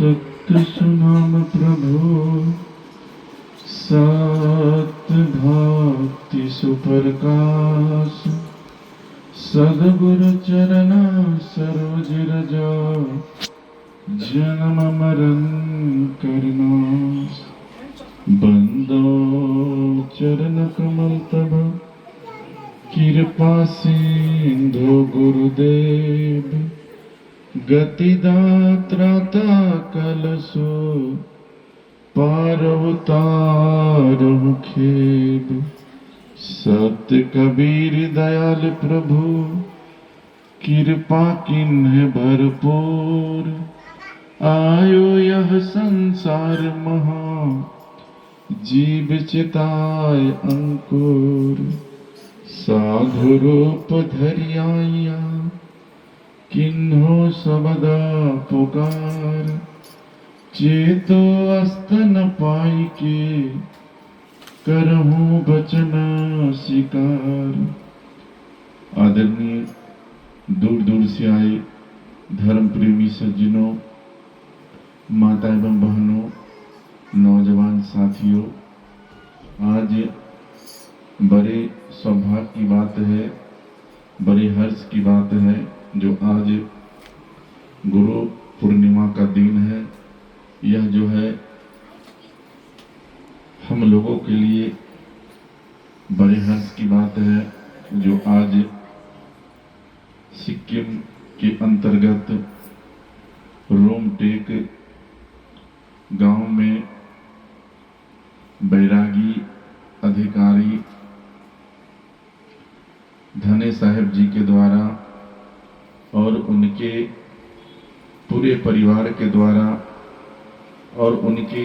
सत्य सुनाम प्रभु सत्य भक्ति सुप्रकाश सद्गुरु चरण सरोज रज जन्म मरण करनाश बंदो चरण कमल तब कृपा सिंधु गुरुदेव गति दात्राता कलसो पारवतारहु खेब सत्य कबीर दयाल प्रभु कृपा किन्ह भरपूर आयो यह संसार महा जीव चिताय अंकुर साधु रूप धरियाया किन्हो सबदा पुकार चेतो अस्त न पाई के करहूं बचन शिकार। आदरणीय दूर दूर से आए धर्म प्रेमी सज्जनों, माता एवं बहनों, नौजवान साथियों, आज बड़े सौभाग्य की बात है, बड़े हर्ष की बात है जो आज गुरु पूर्णिमा का दिन है। यह जो है हम लोगों के लिए बड़े हर्ष की बात है जो आज सिक्किम के अंतर्गत रोमटेक गांव में बैरागी अधिकारी धने साहेब जी के द्वारा और उनके पूरे परिवार के द्वारा और उनके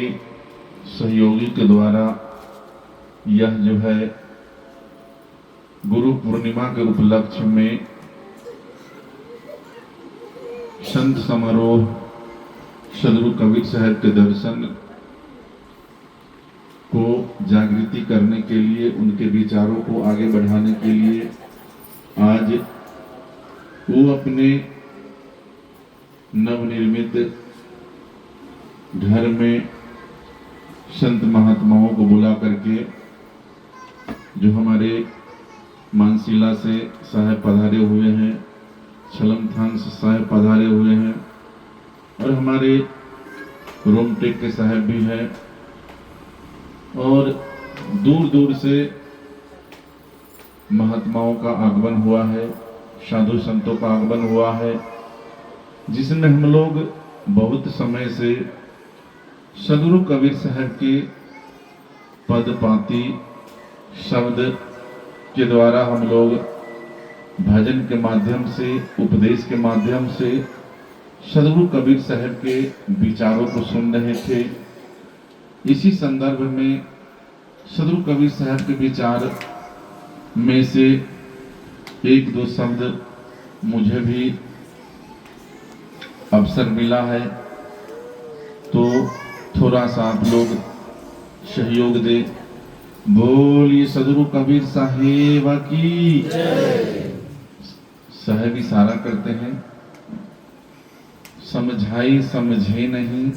सहयोगी के द्वारा यह जो है गुरु पूर्णिमा के उपलक्ष्य में संत समारोह सदगुरु कबीर साहब के दर्शन को जागृति करने के लिए, उनके विचारों को आगे बढ़ाने के लिए आज वो अपने नवनिर्मित घर में संत महात्माओं को बुला करके, जो हमारे मानशिला से साहेब पधारे हुए हैं, छलमथान से साहेब पधारे हुए हैं और हमारे रोमटेक के साहेब भी हैं और दूर दूर से महात्माओं का आगमन हुआ है, साधु संतों का आगमन हुआ है, जिसमें हम लोग बहुत समय से सदगुरु कबीर साहब के पद पाती शब्द के द्वारा हम लोग भजन के माध्यम से, उपदेश के माध्यम से सदगुरु कबीर साहब के विचारों को सुन रहे थे। इसी संदर्भ में सदगुरु कबीर साहब के विचार में से एक दो शब्द मुझे भी अवसर मिला है, तो थोड़ा सा आप लोग सहयोग दे। बोलिए सदगुरु कबीर साहेब की साहेब इशारा करते हैं, समझाई समझे नहीं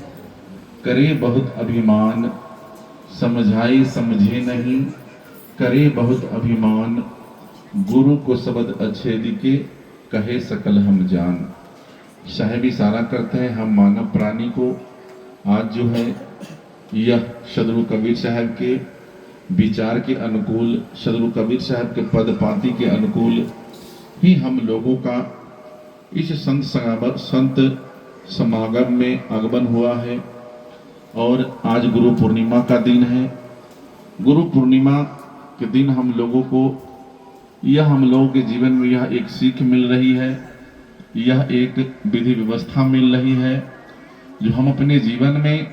करे बहुत अभिमान, समझाई समझे नहीं करे बहुत अभिमान, गुरु को शब्द अच्छे दिखे कहे सकल हम जान। साहेब इशारा करते हैं हम मानव प्राणी को आज जो है यह सदगुरु कबीर साहब के विचार के अनुकूल, सदगुरु कबीर साहब के पद पाती के अनुकूल ही हम लोगों का इस संत समागम में आगमन हुआ है। और आज गुरु पूर्णिमा का दिन है। गुरु पूर्णिमा के दिन हम लोगों को हम लोगों के जीवन में यह एक सीख मिल रही है, यह एक विधि व्यवस्था मिल रही है जो हम अपने जीवन में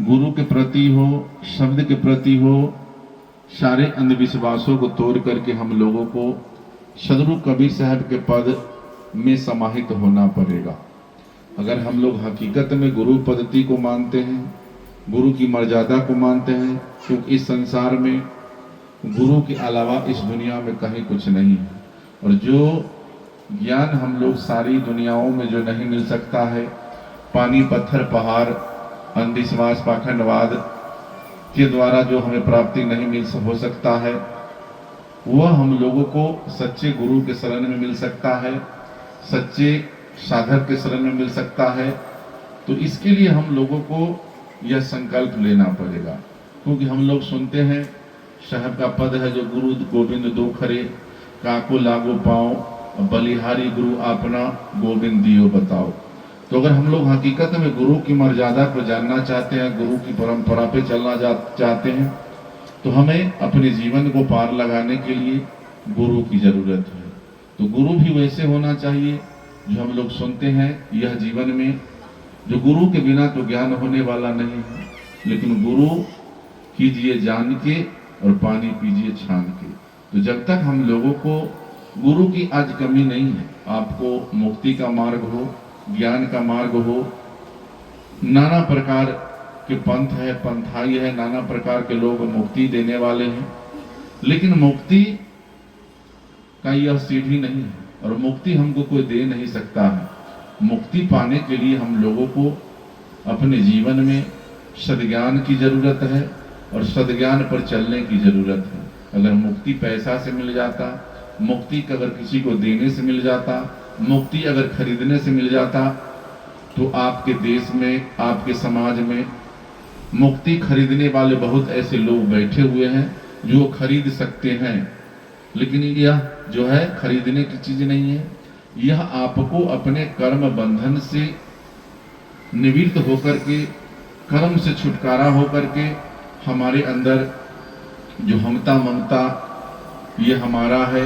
गुरु के प्रति हो, शब्द के प्रति हो, सारे अंधविश्वासों को तोड़ करके हम लोगों को सदगुरु कबीर साहब के पद में समाहित होना पड़ेगा। अगर हम लोग हकीकत में गुरु पद्धति को मानते हैं, गुरु की मर्यादा को मानते हैं, क्योंकि इस संसार में गुरु के अलावा इस दुनिया में कहीं कुछ नहीं है। और जो ज्ञान हम लोग सारी दुनियाओं में जो नहीं मिल सकता है, पानी पत्थर पहाड़ अंधविश्वास पाखंडवाद के द्वारा जो हमें प्राप्ति नहीं मिल हो सकता है, वह हम लोगों को सच्चे गुरु के शरण में मिल सकता है, सच्चे साधक के शरण में मिल सकता है। तो इसके लिए हम लोगों को यह संकल्प लेना पड़ेगा, क्योंकि हम लोग सुनते हैं साहब का पद है जो गुरु गोविंद दो खरे, काको लागो पाओ बलिहारी गुरु अपना गोविंद दियो बताओ। तो अगर हम लोग हकीकत में गुरु की मर्यादा को जानना चाहते हैं, गुरु की परंपरा पे चलना चाहते हैं, तो हमें अपने जीवन को पार लगाने के लिए गुरु की जरूरत है। तो गुरु भी वैसे होना चाहिए जो हम लोग सुनते हैं यह जीवन में, जो गुरु के बिना तो ज्ञान होने वाला नहीं है, लेकिन गुरु कीजिए जान के और पानी पीजिए छान के। तो जब तक हम लोगों को गुरु की आज कमी नहीं है, आपको मुक्ति का मार्ग हो, ज्ञान का मार्ग हो, नाना प्रकार के पंथ है, पंथाई है, नाना प्रकार के लोग मुक्ति देने वाले हैं, लेकिन मुक्ति का यह सीढ़ी नहीं है और मुक्ति हमको कोई दे नहीं सकता है। मुक्ति पाने के लिए हम लोगों को अपने जीवन में सद्ज्ञान की जरूरत है और सद्ज्ञान पर चलने की जरूरत है। अगर मुक्ति पैसा से मिल जाता, मुक्ति अगर किसी को देने से मिल जाता, मुक्ति अगर खरीदने से मिल जाता, तो आपके देश में, आपके समाज में मुक्ति खरीदने वाले बहुत ऐसे लोग बैठे हुए हैं जो खरीद सकते हैं, लेकिन यह जो है खरीदने की चीज नहीं है। यह आपको अपने कर्म बंधन से निवृत्त होकर के, कर्म से छुटकारा होकर के, हमारे अंदर जो हमता ममता ये हमारा है,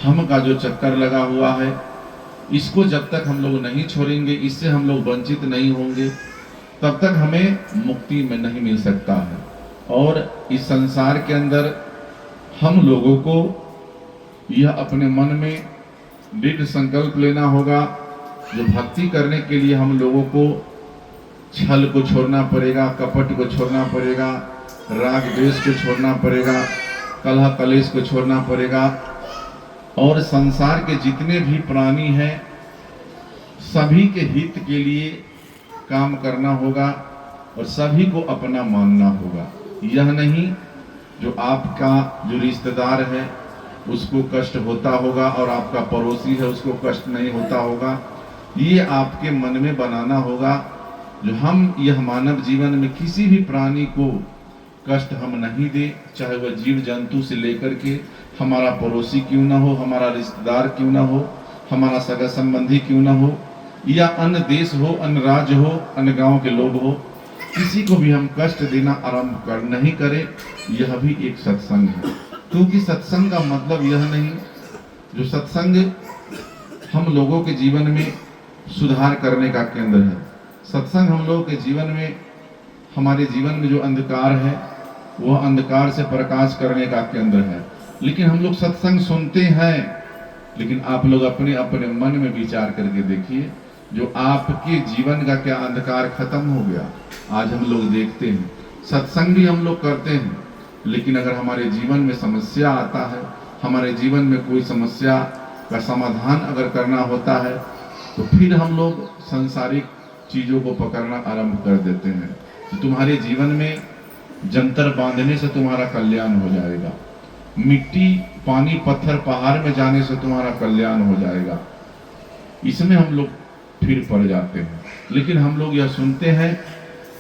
हम का जो चक्कर लगा हुआ है, इसको जब तक हम लोग नहीं छोड़ेंगे, इससे हम लोग वंचित नहीं होंगे, तब तक हमें मुक्ति में नहीं मिल सकता है। और इस संसार के अंदर हम लोगों को यह अपने मन में दृढ़ संकल्प लेना होगा, जो भक्ति करने के लिए हम लोगों को छल को छोड़ना पड़ेगा, कपट को छोड़ना पड़ेगा, राग द्वेष को छोड़ना पड़ेगा, कलह कलेश को छोड़ना पड़ेगा, और संसार के जितने भी प्राणी हैं सभी के हित के लिए काम करना होगा और सभी को अपना मानना होगा। यह नहीं जो आपका जो रिश्तेदार है उसको कष्ट होता होगा और आपका पड़ोसी है उसको कष्ट नहीं होता होगा, ये आपके मन में बनाना होगा। जो हम यह मानव जीवन में किसी भी प्राणी को कष्ट हम नहीं दे, चाहे वह जीव जंतु से लेकर के हमारा पड़ोसी क्यों ना हो, हमारा रिश्तेदार क्यों ना हो, हमारा सगा संबंधी क्यों ना हो, या अन्य देश हो, अन्य राज्य हो, अन्य गांव के लोग हो, किसी को भी हम कष्ट देना आरंभ कर नहीं करें। यह भी एक सत्संग है, क्योंकि सत्संग का मतलब यह नहीं, जो सत्संग हम लोगों के जीवन में सुधार करने का केंद्र है। सत्संग हम लोगों के जीवन में, हमारे जीवन में जो अंधकार है वह अंधकार से प्रकाश करने का केंद्र है। लेकिन हम लोग सत्संग सुनते हैं, लेकिन आप लोग अपने अपने मन में विचार करके देखिए, जो आपके जीवन का क्या अंधकार खत्म हो गया। आज हम लोग देखते हैं सत्संग भी हम लोग करते हैं, लेकिन अगर हमारे जीवन में समस्या आता है, हमारे जीवन में कोई समस्या का समाधान अगर करना होता है, तो फिर हम लोग सांसारिक चीजों को पकड़ना आरंभ कर देते हैं। तो तुम्हारे जीवन में जंतर बांधने से तुम्हारा कल्याण हो जाएगा, मिट्टी पानी पत्थर पहाड़ में जाने से तुम्हारा कल्याण हो जाएगा, इसमें हम लोग फिर पड़ जाते हैं। लेकिन हम लोग यह सुनते हैं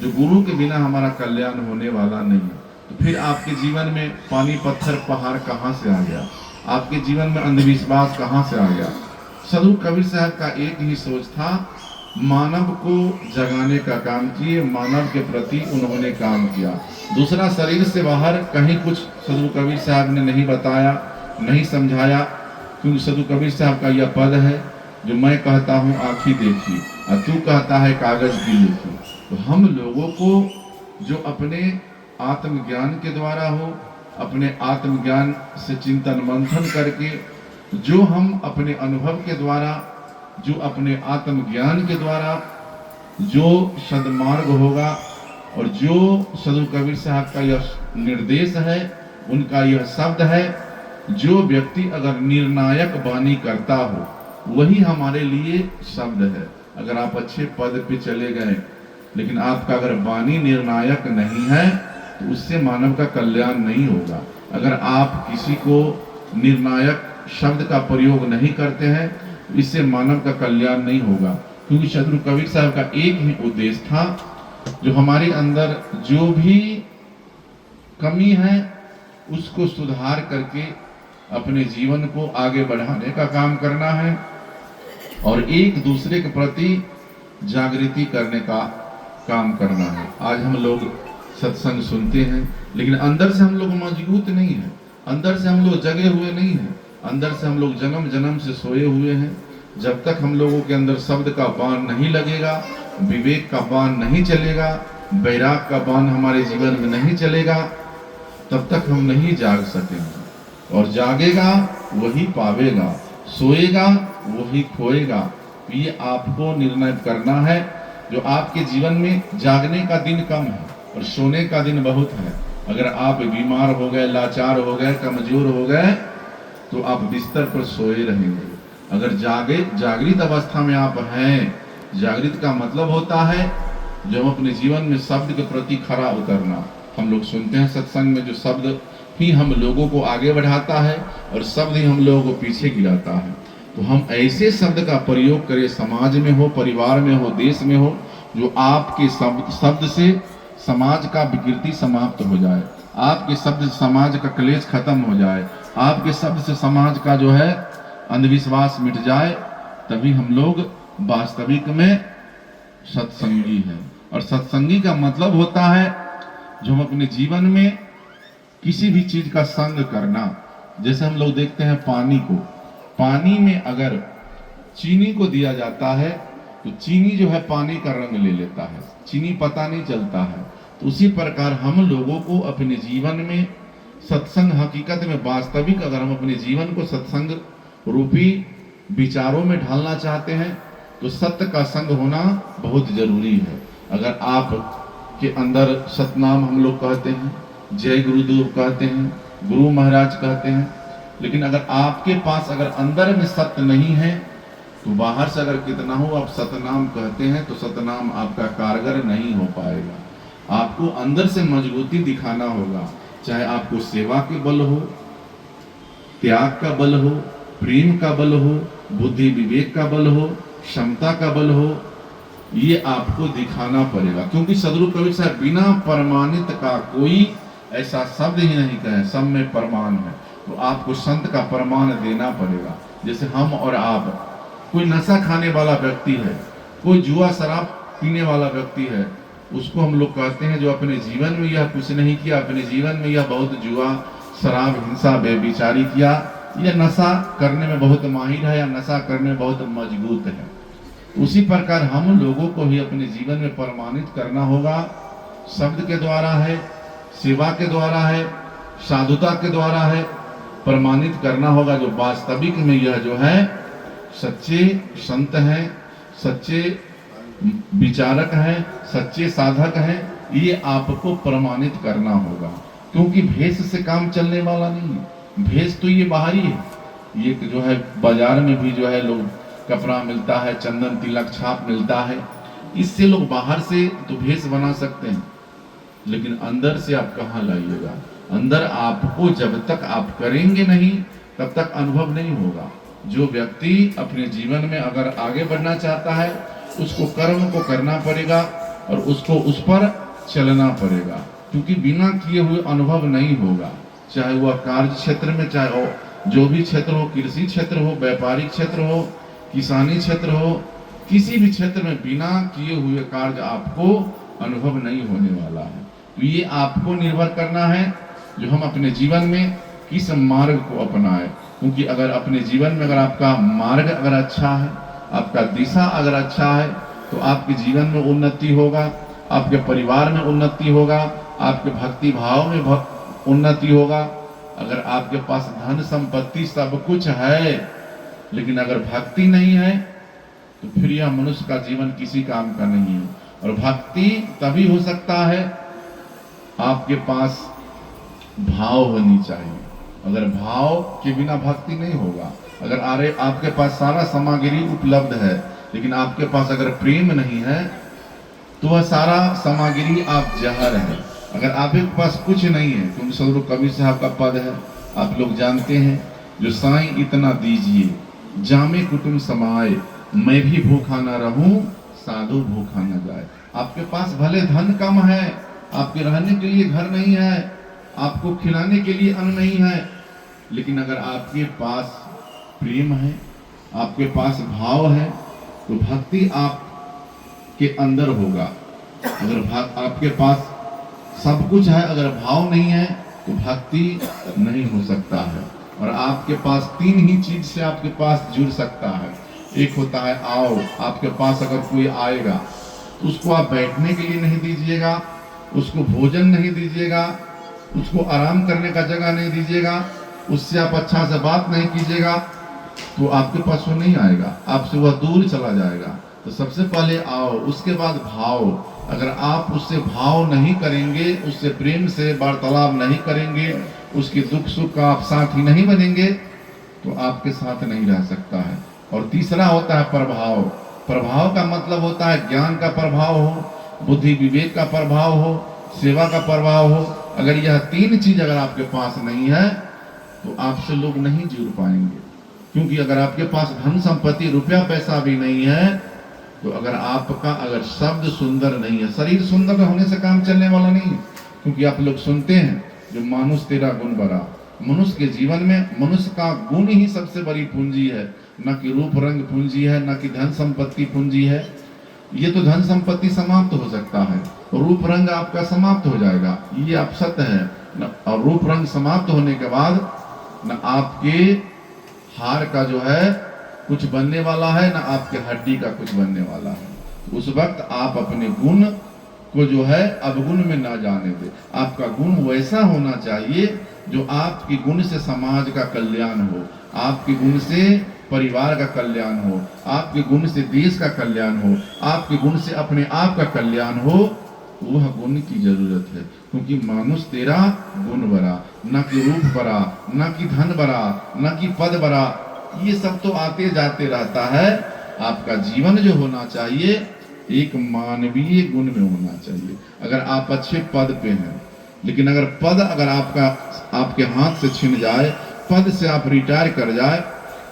जो गुरु के बिना हमारा कल्याण होने वाला नहीं है। तो फिर आपके जीवन में पानी पत्थर पहाड़ कहाँ से आ गया, आपके जीवन में अंधविश्वास कहाँ से आ गया। साधु कबीर साहब का एक ही सोच था, मानव को जगाने का काम किए, मानव के प्रति उन्होंने काम किया। दूसरा शरीर से बाहर कहीं कुछ साधु कबीर साहब ने नहीं बताया, नहीं समझाया, क्योंकि साधु कबीर साहब का यह पद है, जो मैं कहता हूँ आँखी देखी और तू कहता है कागज की लिखी। तो हम लोगों को जो अपने आत्मज्ञान के द्वारा हो, अपने आत्मज्ञान से चिंतन मंथन करके, जो हम अपने अनुभव के द्वारा, जो अपने आत्मज्ञान के द्वारा जो सद्मार्ग होगा, और जो साधु कबीर साहब का यह निर्देश है, उनका यह शब्द है, जो व्यक्ति अगर निर्णायक वाणी करता हो वही हमारे लिए शब्द है। अगर आप अच्छे पद पे चले गए, लेकिन आपका अगर वाणी निर्णायक नहीं है तो उससे मानव का कल्याण नहीं होगा। अगर आप किसी को निर्णायक शब्द का प्रयोग नहीं करते हैं तो इससे मानव का कल्याण नहीं होगा। क्योंकि शत्रु कबीर साहब का एक ही उद्देश्य था, जो हमारे अंदर जो भी कमी है उसको सुधार करके अपने जीवन को आगे बढ़ाने का काम करना है और एक दूसरे के प्रति जागृति करने का काम करना है। आज हम लोग सत्संग सुनते हैं लेकिन अंदर से हम लोग मजबूत नहीं है, अंदर से हम लोग जगे हुए नहीं हैं, अंदर से हम लोग जन्म जन्म से सोए हुए हैं। जब तक हम लोगों के अंदर शब्द का बाण नहीं लगेगा, विवेक का बाण नहीं चलेगा, वैराग का बाण हमारे जीवन में नहीं चलेगा, तब तक हम नहीं जाग सकेंगे। और जागेगा वही पावेगा, सोएगा वही खोएगा। ये आपको निर्णय करना है। जो आपके जीवन में जागने का दिन कम है और सोने का दिन बहुत है। अगर आप बीमार हो गए, लाचार हो गए, कमजोर हो गए तो आप बिस्तर पर सोए रहेंगे। अगर जागृत अवस्था में आप हैं, जागृत का मतलब होता है जो हम अपने जीवन में शब्द के प्रति खरा उतरना। हम लोग सुनते हैं सत्संग में जो शब्द ही हम लोगों को आगे बढ़ाता है और शब्द ही हम लोगों को पीछे गिराता है। तो हम ऐसे शब्द का प्रयोग करें, समाज में हो, परिवार में हो, देश में हो, जो आपके शब्द से समाज का विकृति समाप्त हो जाए, आपके शब्द से समाज का क्लेश खत्म हो जाए, आपके शब्द से समाज का जो है अंधविश्वास मिट जाए, तभी हम लोग वास्तविक में सत्संगी हैं। और सत्संगी का मतलब होता है जो हम अपने जीवन में किसी भी चीज का संग करना। जैसे हम लोग देखते हैं पानी को, पानी में अगर चीनी को दिया जाता है तो चीनी जो है पानी का रंग ले लेता है, चीनी पता नहीं चलता है। तो उसी प्रकार हम लोगों को अपने जीवन में सत्संग, हकीकत में वास्तविक अगर हम अपने जीवन को सत्संग रूपी विचारों में ढालना चाहते हैं तो सत्य का संग होना बहुत जरूरी है। अगर आप के अंदर सतनाम हम लोग कहते हैं, जय गुरुदेव कहते हैं, गुरु महाराज कहते हैं, लेकिन अगर आपके पास अगर अंदर में सत्य नहीं है तो बाहर से अगर कितना हो आप सतनाम कहते हैं तो सतनाम आपका कारगर नहीं हो पाएगा। आपको अंदर से मजबूती दिखाना होगा, चाहे आपको सेवा के बल हो, त्याग का बल हो, प्रेम का बल हो, बुद्धि विवेक का बल हो, क्षमता का बल हो, ये आपको दिखाना पड़ेगा। क्योंकि सदगुरु कबीर साहब बिना प्रमाणित का कोई ऐसा शब्द ही नहीं कहे, सब में प्रमाण है। तो आपको संत का प्रमाण देना पड़ेगा। जैसे हम और आप, कोई नशा खाने वाला व्यक्ति है, कोई जुआ शराब पीने वाला व्यक्ति है, उसको हम लोग कहते हैं जो अपने जीवन में यह कुछ नहीं किया, अपने जीवन में यह बहुत जुआ शराब हिंसा बेविचारी किया, यह नशा करने में बहुत माहिर है या नशा करने में बहुत मजबूत है। उसी प्रकार हम लोगों को ही अपने जीवन में प्रमाणित करना होगा। शब्द के द्वारा है, सेवा के द्वारा है, साधुता के द्वारा है, प्रमाणित करना होगा जो वास्तविक में यह जो है सच्चे संत हैं, सच्चे विचारक हैं, सच्चे साधक हैं। ये आपको प्रमाणित करना होगा। क्योंकि भेष से काम चलने वाला नहीं है। भेष तो ये बाहरी है, ये जो है बाजार में भी जो है लोग कपड़ा मिलता है, चंदन तिलक छाप मिलता है, इससे लोग बाहर से तो भेष बना सकते हैं, लेकिन अंदर से आप कहाँ लाइएगा? अंदर आपको जब तक आप करेंगे नहीं तब तक अनुभव नहीं होगा। जो व्यक्ति अपने जीवन में अगर आगे बढ़ना चाहता है उसको कर्म को करना पड़ेगा और उसको उस पर चलना पड़ेगा। क्योंकि बिना किए हुए अनुभव नहीं होगा। चाहे वह कार्य क्षेत्र में, चाहे वो जो भी क्षेत्र हो, कृषि क्षेत्र हो, व्यापारिक क्षेत्र हो, किसानी क्षेत्र हो, किसी भी क्षेत्र में बिना किए हुए कार्य आपको अनुभव नहीं होने वाला है। तो ये आपको निर्भर करना है जो हम अपने जीवन में किस मार्ग को अपनाएं। क्योंकि अगर अपने जीवन में अगर आपका मार्ग अगर अच्छा है, आपका दिशा अगर अच्छा है, तो आपके जीवन में उन्नति होगा, आपके परिवार में उन्नति होगा, आपके भक्ति भाव में उन्नति होगा। अगर आपके पास धन संपत्ति सब कुछ है लेकिन अगर भक्ति नहीं है तो फिर यह मनुष्य का जीवन किसी काम का नहीं है। और भक्ति तभी हो सकता है आपके पास भाव होनी चाहिए। अगर भाव के बिना भक्ति नहीं होगा। अगर आपके पास सारा सामग्री उपलब्ध है, लेकिन आपके पास अगर प्रेम नहीं है तो वह सारा सामग्री आप जहर है। अगर आपके पास कुछ नहीं है, क्योंकि सदगुरु कबीर साहब का पद है, आप लोग जानते हैं, जो साईं इतना दीजिए जामे कुटुंब समाए, मैं भी भूखा ना रहूं साधु भूखा न जाए। आपके पास भले धन कम है, आपके रहने के लिए घर नहीं है, आपको खिलाने के लिए अन्न नहीं है, लेकिन अगर आपके पास प्रेम है, आपके पास भाव है, तो भक्ति आपके अंदर होगा। अगर आपके पास सब कुछ है, अगर भाव नहीं है तो भक्ति नहीं हो सकता है। और आपके पास तीन ही चीज से आपके पास जुड़ सकता है। एक होता है आओ, आपके पास अगर कोई आएगा तो उसको आप बैठने के लिए नहीं दीजिएगा, उसको भोजन नहीं दीजिएगा, उसको आराम करने का जगह नहीं दीजिएगा, उससे आप अच्छा से बात नहीं कीजिएगा, तो आपके पास वो नहीं आएगा, आपसे वह दूर चला जाएगा। तो सबसे पहले आओ, उसके बाद भाव। अगर आप उससे भाव नहीं करेंगे, उससे प्रेम से वार्तालाप नहीं करेंगे, उसके दुख सुख का आप साथी नहीं बनेंगे, तो आपके साथ नहीं रह सकता है। और तीसरा होता है प्रभाव। प्रभाव का मतलब होता है ज्ञान का प्रभाव हो, बुद्धि विवेक का प्रभाव हो, सेवा का प्रभाव हो। अगर यह तीन चीज अगर आपके पास नहीं है तो आपसे लोग नहीं जुड़ पाएंगे। क्योंकि अगर आपके पास धन संपत्ति रुपया पैसा भी नहीं है, तो अगर शब्द सुंदर नहीं है, शरीर सुंदर होने से काम चलने वाला नहीं। क्योंकि आप लोग सुनते हैं जो मानुष तेरा गुण बड़ा। मनुष्य के जीवन में मनुष्य का गुण ही सबसे बड़ी पूंजी है, न कि रूप रंग पूंजी है, न कि धन संपत्ति पूंजी है। ये तो धन संपत्ति समाप्त हो सकता है, रूप रंग आपका समाप्त हो जाएगा, ये आप सत्य है न। और रूप रंग समाप्त होने के बाद न आपके हार का जो है कुछ बनने वाला है, न आपके हड्डी का कुछ बनने वाला है। उस वक्त आप अपने गुण को जो है अवगुण में ना जाने दे। आपका गुण वैसा होना चाहिए जो आपके गुण से समाज का कल्याण हो, आपके गुण से परिवार का कल्याण हो, आपके गुण से देश का कल्याण हो, आपके गुण से अपने आप का कल्याण हो। वह गुण की जरूरत है। क्योंकि मानुष तेरा गुण बड़ा, न कि रूप बड़ा, न कि धन बड़ा, न कि पद बड़ा, ये सब तो आते जाते रहता है। आपका जीवन जो होना चाहिए एक मानवीय गुण में होना चाहिए। अगर आप अच्छे पद पे हैं, लेकिन अगर पद अगर आपके हाथ से छिन जाए, पद से आप रिटायर कर जाए,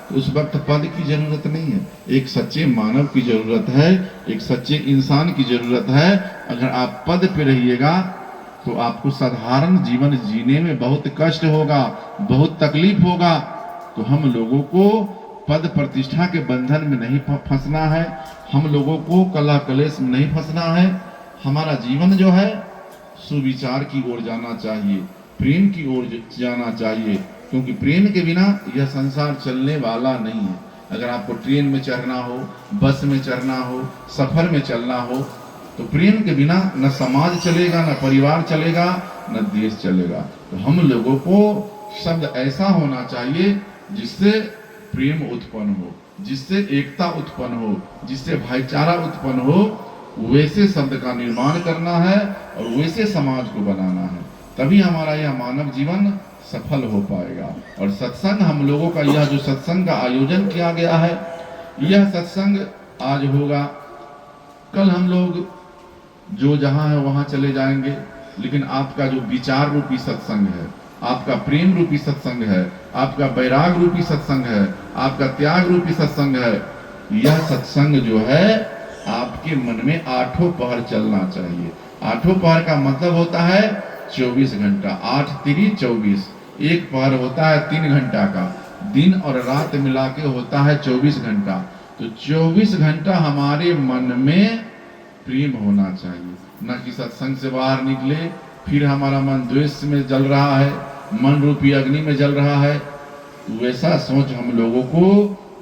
तो उस वक्त पद की जरूरत नहीं है। एक सच्चे मानव की जरूरत है, एक सच्चे इंसान की जरूरत है। अगर आप पद पे रहिएगा तो आपको साधारण जीवन जीने में बहुत कष्ट होगा, बहुत तकलीफ होगा। तो हम लोगों को पद प्रतिष्ठा के बंधन में नहीं फंसना है, हम लोगों को कलह कलेश में नहीं फंसना है। हमारा जीवन जो है सुविचार की ओर जाना चाहिए, प्रेम की ओर जाना चाहिए। क्योंकि प्रेम के बिना यह संसार चलने वाला नहीं है। अगर आपको ट्रेन में चढ़ना हो, बस में चढ़ना हो, सफर में चलना हो, तो प्रेम के बिना न समाज चलेगा, न परिवार चलेगा, न देश चलेगा। तो हम लोगों को शब्द ऐसा होना चाहिए जिससे प्रेम उत्पन्न हो, जिससे एकता उत्पन्न हो, जिससे भाईचारा उत्पन्न हो। वैसे शब्द का निर्माण करना है और वैसे समाज को बनाना है, तभी हमारा यह मानव जीवन सफल हो पाएगा। और सत्संग हम लोगों का, यह जो सत्संग का आयोजन किया गया है, यह सत्संग आज होगा, कल हम लोग जो जहां है वहां चले जाएंगे। लेकिन आपका जो विचार रूपी सत्संग है, आपका प्रेम रूपी सत्संग है, आपका वैराग रूपी सत्संग है, आपका त्याग रूपी सत्संग है, यह सत्संग जो है आपके मन में आठों पहर चलना चाहिए। आठों पहर का मतलब होता है 24 घंटा, 8 3 24। एक पहर होता है 3 घंटा का, दिन और रात मिला के होता है 24 घंटा। तो 24 घंटा हमारे मन में प्रेम होना चाहिए, न कि सत्संग से बाहर निकले फिर हमारा मन द्वेष में जल रहा है, मन रूपी अग्नि में जल रहा है। वैसा सोच हम लोगों को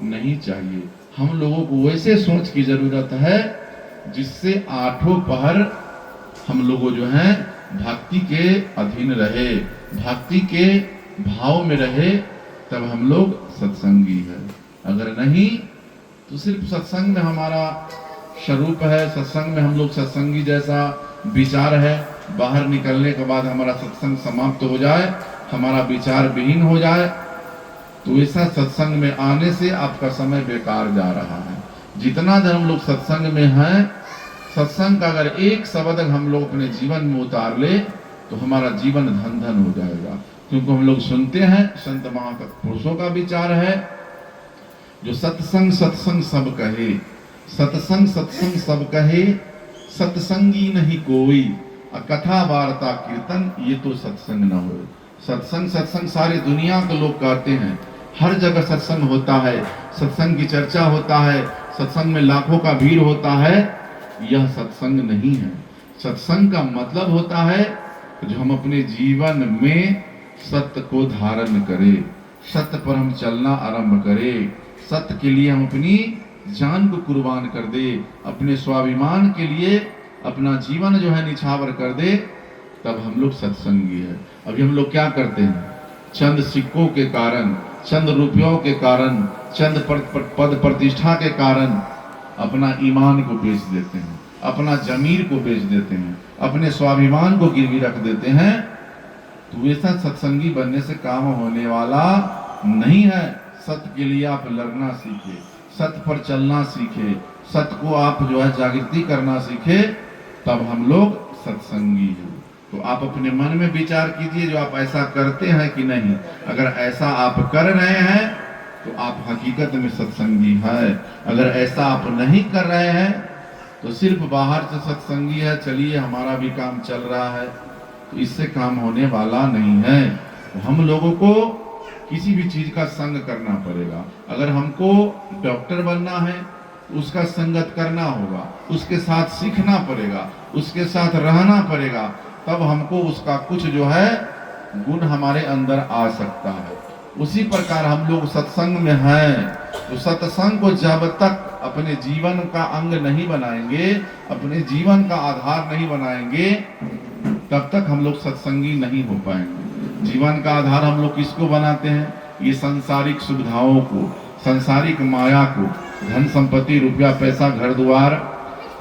नहीं चाहिए। हम लोगों को वैसे सोच की जरूरत है जिससे आठों पहर हम लोगों जो हैं भक्ति के अधीन रहे, भक्ति के भाव में रहे, तब हम लोग सत्संगी है। अगर नहीं तो सिर्फ सत्संग में हमारा स्वरूप है, सत्संग में हम लोग सत्संगी जैसा विचार है, बाहर निकलने के बाद हमारा सत्संग समाप्त हो जाए, हमारा विचार विहीन हो जाए, तो ऐसा सत्संग में आने से आपका समय बेकार जा रहा है। जितना दिन हम लोग सत्संग में हैं, सत्संग का अगर एक शब्द हम लोग अपने जीवन में उतार ले तो हमारा जीवन धन धन हो जाएगा। क्योंकि हम लोग सुनते हैं संत महापुरुषों का विचार है, जो सत्संग सत्संग सब कहे, सत्संग सत्संग सब कहे, सत्संगी नहीं कोई, कथा वार्ता कीर्तन ये तो सत्संग न हो। सत्संग सत्संग सारे दुनिया के लोग कहते हैं, हर जगह सत्संग होता है, सत्संग की चर्चा होता है, सत्संग में लाखों का भीड़ होता है, यह सत्संग नहीं है। सत्संग का मतलब होता है जो हम अपने जीवन में सत्य को धारण करें, सत्य पर हम चलना आरंभ करें, सत्य के लिए हम अपनी जान को कुर्बान कर दे, अपने स्वाभिमान के लिए अपना जीवन जो है निछावर कर दे, तब हम लोग सत्संगी है। अभी हम लोग क्या करते हैं, चंद सिक्कों के कारण, चंद रुपयों के कारण, चंद पद प्रतिष्ठा के कारण अपना ईमान को बेच देते हैं, अपना जमीर को बेच देते हैं, अपने स्वाभिमान को गिरवी रख देते हैं। तो ऐसा सत्संगी बनने से काम होने वाला नहीं है। सत्य के लिए आप लड़ना सीखे, सत्य पर चलना सीखे, सत्य को आप जो है जागृति करना सीखे, तब हम लोग सत्संगी हैं। तो आप अपने मन में विचार कीजिए, जो आप ऐसा करते हैं कि नहीं। अगर ऐसा आप कर रहे हैं तो आप हकीकत में सत्संगी हैं। अगर ऐसा आप नहीं कर रहे हैं तो सिर्फ बाहर से सत्संगी है, चलिए हमारा भी काम चल रहा है, तो इससे काम होने वाला नहीं है। तो हम लोगों को किसी भी चीज का संग करना पड़ेगा। अगर हमको डॉक्टर बनना है, उसका संगत करना होगा, उसके साथ सीखना पड़ेगा, उसके साथ रहना पड़ेगा, तब हमको उसका कुछ जो है गुण हमारे अंदर आ सकता है। उसी प्रकार हम लोग सत्संग में हैं, तो सत्संग को जब तक अपने जीवन का अंग नहीं बनाएंगे, अपने जीवन का आधार नहीं बनाएंगे, तब तक हम लोग सत्संगी नहीं हो पाएंगे। जीवन का आधार हम लोग किसको बनाते हैं, ये सांसारिक सुविधाओं को, सांसारिक माया को, धन संपत्ति, रुपया पैसा, घर द्वार,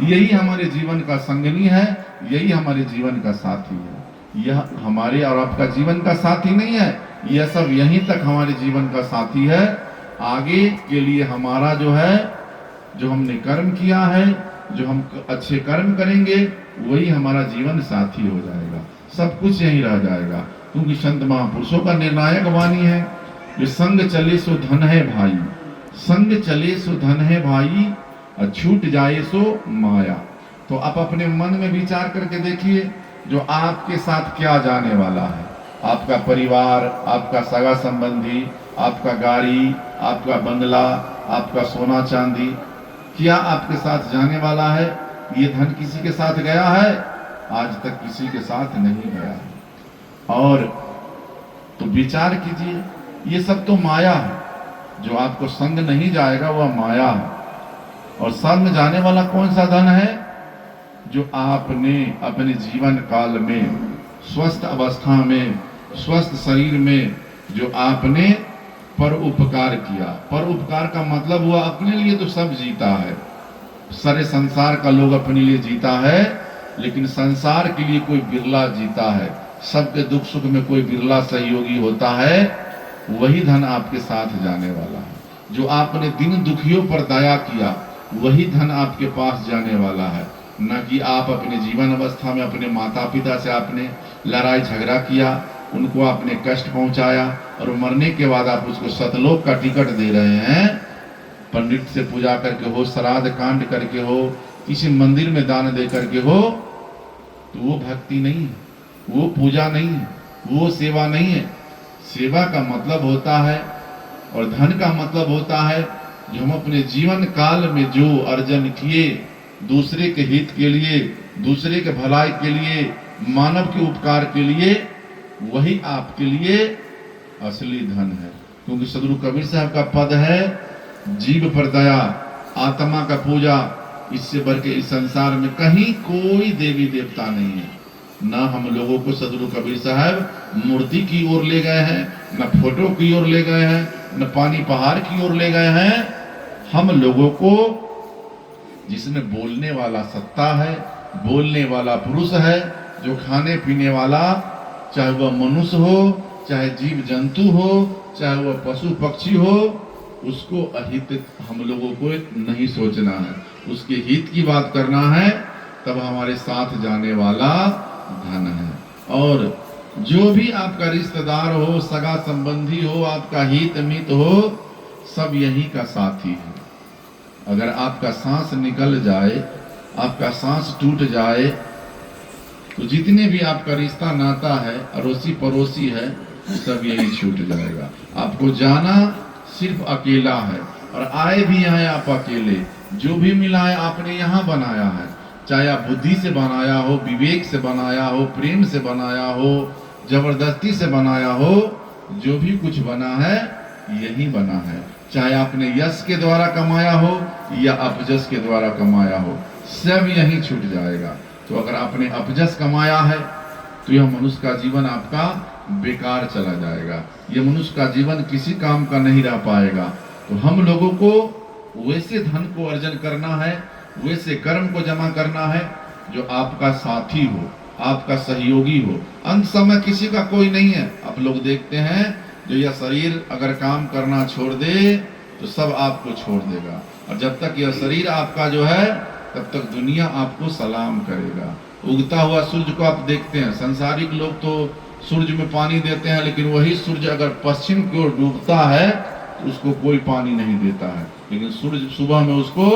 यही हमारे जीवन का संगनी है, यही हमारे जीवन का साथी है। यह हमारे और आपका जीवन का साथी नहीं है, यह सब यहीं तक हमारे जीवन का साथी है। आगे के लिए हमारा जो है, जो हमने कर्म किया है, जो हम अच्छे कर्म करेंगे, वही हमारा जीवन साथी हो जाएगा। सब कुछ यहीं रह जाएगा। क्योंकि संत महापुरुषों का निर्णायक वाणी है, जो संग चले सो धन है भाई, संग चले सो धन है भाई, और छूट जाए सो माया। तो आप अपने मन में विचार करके देखिए, जो आपके साथ क्या जाने वाला है, आपका परिवार, आपका सगा संबंधी, आपका गाड़ी, आपका बंगला, आपका सोना चांदी, क्या आपके साथ जाने वाला है? ये धन किसी के साथ गया है? आज तक किसी के साथ नहीं गया है। और तो विचार कीजिए, ये सब तो माया है। जो आपको संग नहीं जाएगा वह माया है। और संग जाने वाला कौन सा धन है? जो आपने अपने जीवन काल में, स्वस्थ अवस्था में, स्वस्थ शरीर में, जो आपने पर उपकार किया। पर उपकार का मतलब हुआ अपने लिए तो सब जीता है, सारे संसार का लोग अपने लिए जीता है, लेकिन संसार के लिए कोई बिरला जीता है। सबके दुख सुख में कोई बिरला सहयोगी होता है, वही धन आपके साथ जाने वाला है। जो आपने दिन दुखियों पर दया किया, वही धन आपके पास जाने वाला है। न कि आप अपने जीवन अवस्था में अपने माता पिता से आपने लड़ाई झगड़ा किया, उनको आपने कष्ट पहुंचाया, और मरने के बाद आप उसको सतलोक का टिकट दे रहे हैं। पंडित से पूजा करके हो, श्राद्ध कांड करके हो, किसी मंदिर में दान दे करके हो, तो वो भक्ति नहीं है, वो पूजा नहीं है, वो सेवा नहीं है। सेवा का मतलब होता है, और धन का मतलब होता है, जो हम अपने जीवन काल में जो अर्जन किए, दूसरे के हित के लिए, दूसरे के भलाई के लिए, मानव के उपकार के लिए, वही आपके लिए असली धन है। क्योंकि सदगुरु कबीर साहब का पद है, जीव पर दया, आत्मा का पूजा, इससे बढ़ के इस संसार में कहीं कोई देवी देवता नहीं है। ना हम लोगों को सदगुरु कबीर साहब मूर्ति की ओर ले गए हैं, न फोटो की ओर ले गए हैं, न पानी पहाड़ की ओर ले गए हैं। हम लोगों को जिसमें बोलने वाला सत्ता है, बोलने वाला पुरुष है, जो खाने पीने वाला, चाहे वह मनुष्य हो, चाहे जीव जंतु हो, चाहे वह पशु पक्षी हो, उसको अहित हम लोगों को नहीं सोचना है, उसके हित की बात करना है, तब हमारे साथ जाने वाला धन है। और जो भी आपका रिश्तेदार हो, सगा संबंधी हो, आपका हित मित हो, सब यही का साथी है। अगर आपका सांस निकल जाए, आपका सांस टूट जाए, तो जितने भी आपका रिश्ता नाता है, अड़ोसी पड़ोसी है, सब यही छूट जाएगा। आपको जाना सिर्फ अकेला है, और आए भी हैं आप अकेले। जो भी मिला है आपने यहाँ बनाया है, चाहे आप बुद्धि से बनाया हो, विवेक से बनाया हो, प्रेम से बनाया हो, जबरदस्ती से बनाया हो, जो भी कुछ बना है यही बना है। चाहे आपने यश के द्वारा कमाया हो या अपजस के द्वारा कमाया हो, सब यही छूट जाएगा। तो अगर आपने अपजस कमाया है तो यह मनुष्य का जीवन आपका बेकार चला जाएगा, यह मनुष्य का जीवन किसी काम का नहीं रह पाएगा। तो हम लोगों को वैसे धन को अर्जन करना है, वैसे कर्म को जमा करना है जो आपका साथी हो, आपका सहयोगी हो। अंत समय किसी का कोई नहीं है। आप लोग देखते हैं, जो यह शरीर अगर काम करना छोड़ दे तो सब आपको छोड़ देगा, और जब तक यह शरीर आपका जो है, तब तक दुनिया आपको सलाम करेगा। उगता हुआ सूर्य को आप देखते हैं, संसारिक लोग तो सूर्य में पानी देते हैं, लेकिन वही सूर्य अगर पश्चिम की ओर डूबता है तो उसको कोई पानी नहीं देता है, लेकिन सूर्य सुबह में उसको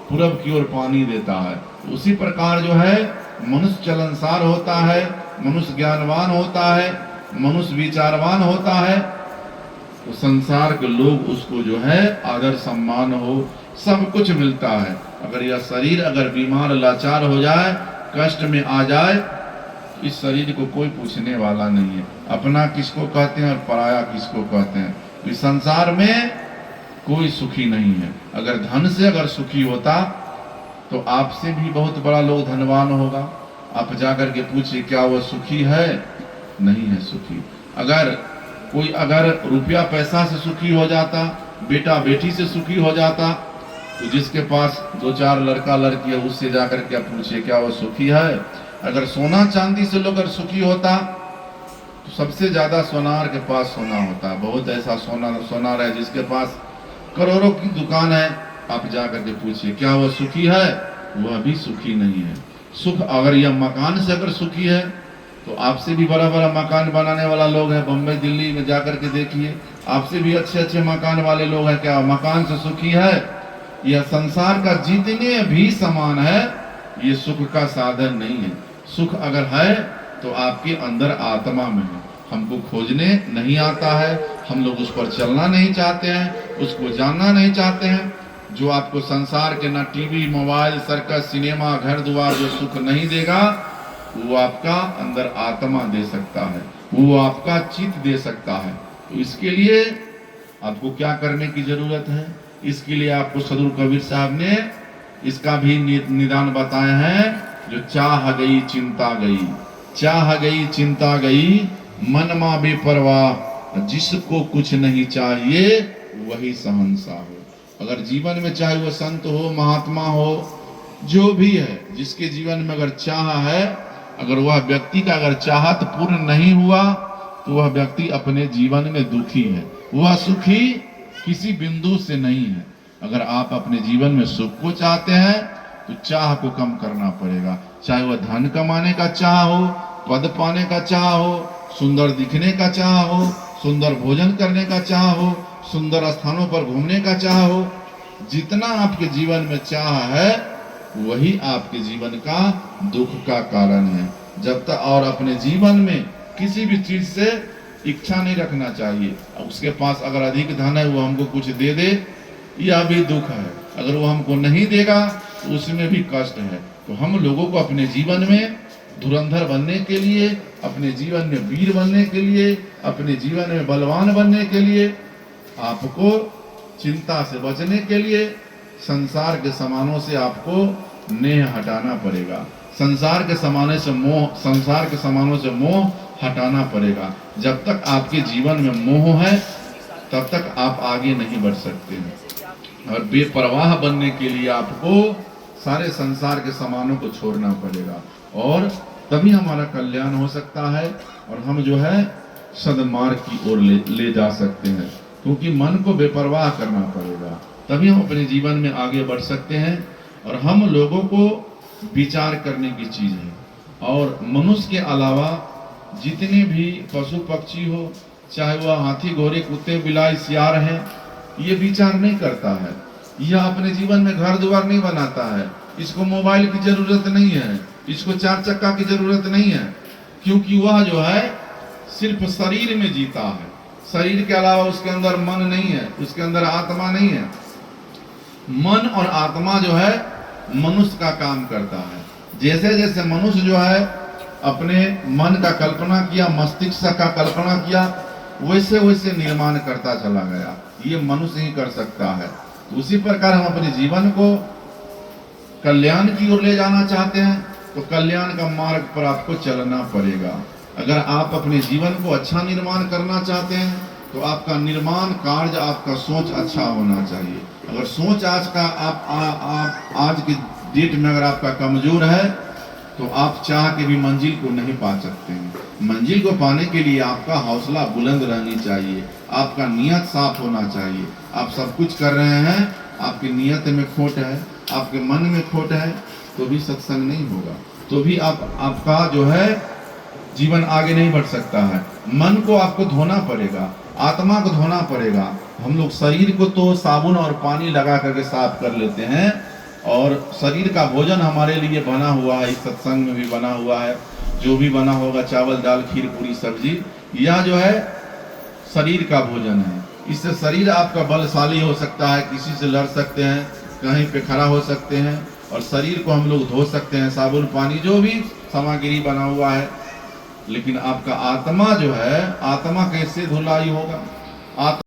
पूरब की ओर पानी देता है। उसी प्रकार जो है मनुष्य चलनसार होता है, मनुष्य ज्ञानवान होता है, मनुष्य विचारवान होता है, तो संसार के लोग उसको जो है आदर सम्मान हो, सब कुछ मिलता है। अगर यह शरीर अगर बीमार लाचार हो जाए, कष्ट में आ जाए, तो इस शरीर को कोई पूछने वाला नहीं है। अपना किसको कहते हैं और पराया किसको कहते हैं। इस संसार में कोई सुखी नहीं है। अगर धन से अगर सुखी होता तो आपसे भी बहुत बड़ा लोग धनवान होगा। आप जाकर के पूछिए, क्या वह सुखी है? नहीं है सुखी। अगर कोई अगर रुपया पैसा से सुखी हो जाता, बेटा बेटी से सुखी हो जाता, तो जिसके पास 2-4 लड़का लड़की है उससे जाकर के पूछिए, क्या वो सुखी है? अगर सोना चांदी से लोग अगर सुखी होता तो सबसे ज्यादा सोनार के पास सोना होता। बहुत ऐसा सोनार है जिसके पास करोड़ों की दुकान है। आप जाकर के पूछिए, क्या वो सुखी है? वह भी सुखी नहीं है। सुख अगर यह मकान से अगर सुखी है तो आपसे भी बड़ा बड़ा मकान बनाने वाला लोग है। बम्बई दिल्ली में जाकर के देखिए, आपसे भी अच्छे अच्छे मकान वाले लोग हैं। क्या मकान से सुखी है? यह संसार का जितने भी सामान है, ये सुख का साधन नहीं है। सुख अगर है तो आपके अंदर आत्मा में है। हमको खोजने नहीं आता है, हम लोग उस पर चलना नहीं चाहते हैं, उसको जानना नहीं चाहते हैं। जो आपको संसार के ना टीवी, मोबाइल, सर्कस, सिनेमा, घर द्वार जो सुख नहीं देगा, वो आपका अंदर आत्मा दे सकता है, वो आपका चित्त दे सकता है। तो इसके लिए आपको क्या करने की जरूरत है? इसके लिए आपको सदगुरु कबीर साहब ने इसका भी निदान बताए हैं। जो चाह गई चिंता गई, चाह गई चिंता गई, मन मा बेपरवाह, जिसको कुछ नहीं चाहिए वही सहनसा हो। अगर जीवन में चाहे वो संत हो, महात्मा हो, जो भी है, जिसके जीवन में अगर चाह है, अगर वह व्यक्ति का अगर चाहत पूर्ण नहीं हुआ तो वह व्यक्ति अपने जीवन में दुखी है। वह सुखी किसी बिंदु से नहीं है। अगर आप अपने जीवन में सुख को चाहते हैं तो चाह को कम करना पड़ेगा। चाहे वह धन कमाने का चाह हो, पद पाने का चाह हो, सुंदर दिखने का चाह हो, सुंदर भोजन करने का चाह हो, सुंदर स्थानों पर घूमने का चाह हो, जितना आपके जीवन में चाह है वही आपके जीवन का दुख का कारण है। जब तक और अपने जीवन में किसी भी चीज से इच्छा नहीं रखना चाहिए। उसके पास अगर अधिक धन है, वो हमको कुछ दे दे, यह भी दुख है। अगर वो हमको नहीं देगा तो उसमें भी कष्ट है। तो हम लोगों को अपने जीवन में धुरंधर बनने के लिए, अपने जीवन में वीर बनने के लिए, अपने जीवन में बलवान बनने के लिए, आपको चिंता से बचने के लिए संसार के सामानों से आपको नेह हटाना पड़ेगा। संसार के सामानों से मोह हटाना पड़ेगा। जब तक आपके जीवन में मोह है तब तक आप आगे नहीं बढ़ सकते हैं। और बेपरवाह बनने के लिए आपको सारे संसार के सामानों को छोड़ना पड़ेगा, और तभी हमारा कल्याण हो सकता है और हम जो है सदमार्ग की ओर ले जा सकते हैं। क्योंकि मन को बेपरवाह करना पड़ेगा, तभी हम अपने जीवन में आगे बढ़ सकते हैं। और हम लोगों को विचार करने की चीज है। और मनुष्य के अलावा जितने भी पशु पक्षी हो, चाहे वह हाथी घोड़े कुत्ते बिलाई सियार है, ये विचार नहीं करता है। यह अपने जीवन में घर द्वार नहीं बनाता है, इसको मोबाइल की जरूरत नहीं है, इसको चार चक्का की जरूरत नहीं है, क्योंकि वह जो है सिर्फ शरीर में जीता है। शरीर के अलावा उसके अंदर मन नहीं है, उसके अंदर आत्मा नहीं है। मन और आत्मा जो है मनुष्य का काम करता है। जैसे जैसे मनुष्य जो है अपने मन का कल्पना किया, मस्तिष्क का कल्पना किया, वैसे वैसे निर्माण करता चला गया। ये मनुष्य ही कर सकता है। उसी प्रकार हम अपने जीवन को कल्याण की ओर ले जाना चाहते हैं तो कल्याण का मार्ग पर आपको चलना पड़ेगा। अगर आप अपने जीवन को अच्छा निर्माण करना चाहते हैं तो आपका निर्माण कार्य, आपका सोच अच्छा होना चाहिए। अगर सोच आज का आप आज की डेट में अगर आपका कमजोर है तो आप चाह के भी मंजिल को नहीं पा सकते हैं। मंजिल को पाने के लिए आपका हौसला बुलंद रहनी चाहिए, आपका नियत साफ होना चाहिए। आप सब कुछ कर रहे हैं, आपकी नियत में खोट है, आपके मन में खोट है, तो भी सत्संग नहीं होगा, तो भी आपका जो है जीवन आगे नहीं बढ़ सकता है। मन को आपको धोना पड़ेगा, आत्मा को धोना पड़ेगा। हम लोग शरीर को तो साबुन और पानी लगा करके साफ कर लेते हैं, और शरीर का भोजन हमारे लिए बना हुआ है, इस सत्संग में भी बना हुआ है, जो भी बना होगा चावल दाल खीर पूरी सब्जी, यह जो है शरीर का भोजन है। इससे शरीर आपका बलशाली हो सकता है, किसी से लड़ सकते हैं, कहीं पे खड़ा हो सकते हैं, और शरीर को हम लोग धो सकते हैं, साबुन पानी जो भी सामग्री बना हुआ है। लेकिन आपका आत्मा जो है, आत्मा कैसे धुलाई होगा?